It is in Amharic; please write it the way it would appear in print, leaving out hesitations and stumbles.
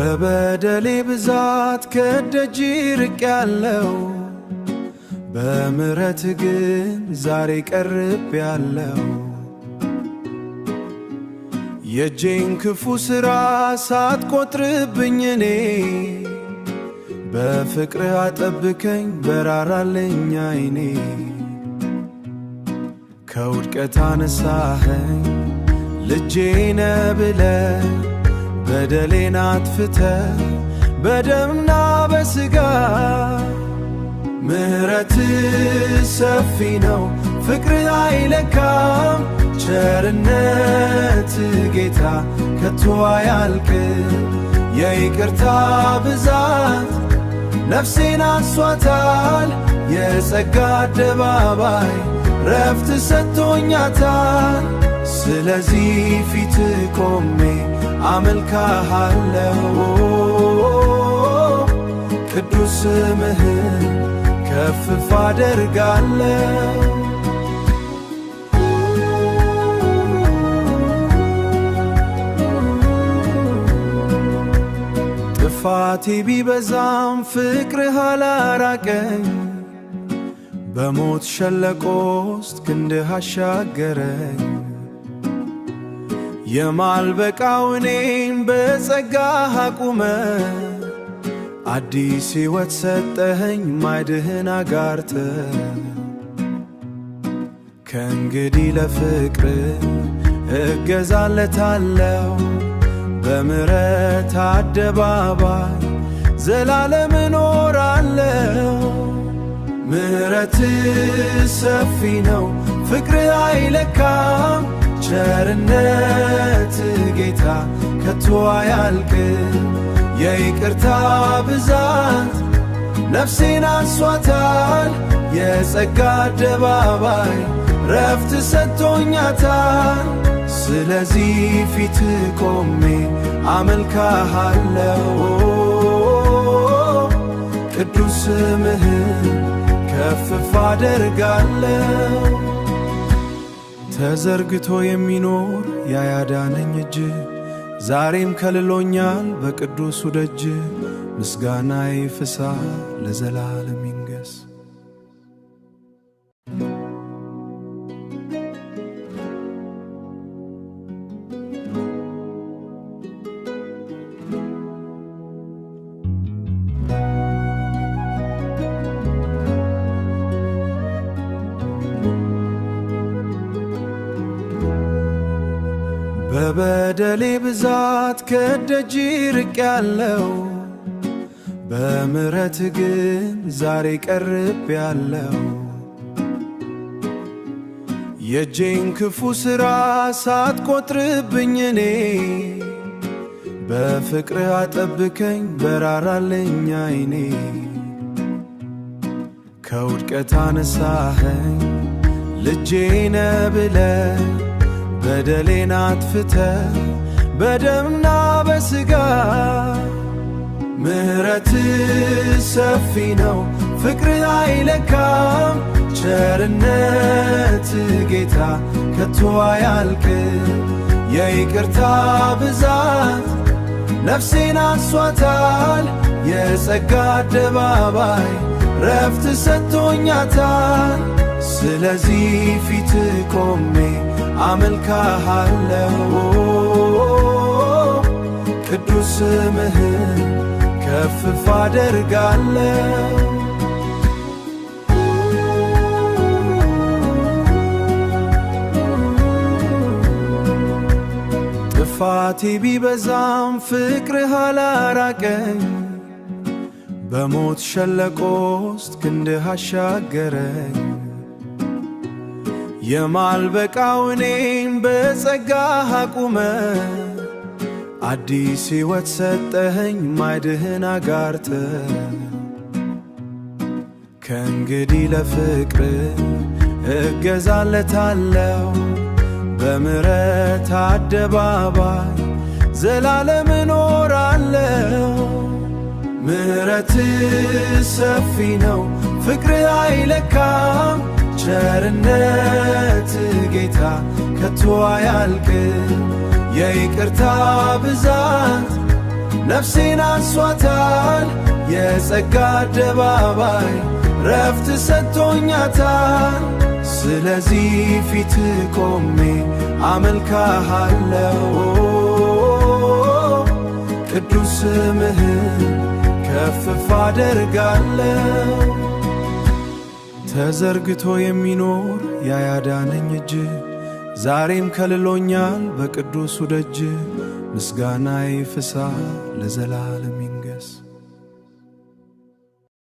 በበደሌ ብዛት ከደጅ ርቄያለሁ፣ በምሕረት ግን ዛሬ ቀርቤያለሁ። የእጄን ክፉ ሥራ ሳትቆጥርብኝ እኔ በፍቅርህ አጠብከኝ በራራልኝ ዓይኔ። ከውድቀት አነሳኸኝ ልጄ ነህ ብለህ በደሌን አጥፍተህ በደምና በሥጋ። ምሕረትህ ሰፊ ነው ፍቅርህ አይለካም፣ ቸርነትህ ጌታ ከቶ አያልቅም። የይቅርታ ብዛት ነፍሴን አስሷታል፣ የጸጋ አደባባይ ረፍት ሰጥቶኛታል። ስለዚህ ፊትህ ቆሜ አመልክሃለሁ፣ ቅዱስ ስምህን ከፍ አደርጋለሁ። ጥፋቴ ቢበዛም ፍቅርህ አላራቀኝ፣ በሞት ሸለቆ ውስጥ ክንድህ አሻገረኝ። የማልበቃው እኔን በጸጋህ አቁመህ አዲስ ሕይወት ሰጠኸኝ ማዕድህን አጋርተህ። ከእንግዲህ ለፍቅርህ እገዛለታለሁ፣ በምሕረት አደባባይ ዘላለም እኖራለሁ። ምሕረትህ ሰፊ ነው ፍቅርህ አይለካም፣ ቸርነትህ ጌታ ከቶ አያልቅም። የይቅርታ ብዛት ነፍሴን አስሷታል፣ የጸጋ አደባባይ ረፍት ሰጥቶኛታል። ስለዚህ ፊትህ ቆሜ አመልክሃለሁ፣ ቅዱስ ስምህን ከፍ አደርጋለሁ። ተዘርግቶ የሚኖር ያዳነኝ እጅ ዛሬም ከልሎኛል በቅዱሱ ደጅ። ምስጋናዬ ይፍሰስ ለዘላለም ይንገስ። በበደሌ ብዛት ከደጅ ርቄያለሁ፣ በምሕረት ግን ዛሬ ቀርቤያለሁ። የእጄን ክፉ ሥራ ሳትቆጥርብኝ እኔ በፍቅርህ አጠብከኝ በራራልኝ ዓይኔ። ከውድቀት አነሳኸኝ ልጄ ነህ ብለህ በደሌን አጥፍተህ በደምና በሥጋ። ምሕረትህ ሰፊ ነው ፍቅርህ አይለካም፣ ቸርነትህ ጌታ ከቶ አያልቅም። የይቅርታ ብዛት ነፍሴን አስሷታል፣ የጸጋ አደባባይ ረፍት ሰጥቶኛታል። ስለዚህ ፊትህ ቆሜ አመልክሃለሁ፣ ቅዱስ ስምህን ከፍ አደርጋለሁ። ጥፋቴ ቢበዛም ፍቅርህ አላራቀኝ፣ በሞት ሸለቆ ውስጥ ክንድህ አሻገረኝ። የማልበቃው እኔን በጸጋህ አቁመህ አዲስ ሕይወት ሰጠኸኝ ማዕድህን አጋርተህ። ከእንግዲህ ለፍቅርህ እገዛለታለሁ፣ በምሕረት አደባባይ ዘላለም እኖራለሁ። ምሕረትህ ሰፊ ነው ፍቅርህ አይለካም፣ ቸርነትህ ጌታ ከቶ አያልቅም። የይቅርታ ብዛት ነፍሴን አንሷታል የጸጋ አደባባይ ረፍት ሰጥቶኛታል። ስለዚህ ፊት ቆሜ አመልክሃለሁ ቅዱስ ስምህን ከፍ አደርጋለሁ። ተዘርግቶ የሚኖር ያዳነኝ እጅ ዛሬም ከልሎኛል በቅዱሱ ደጅ። ምስጋናዬ ይፍሳ ለዘላለም።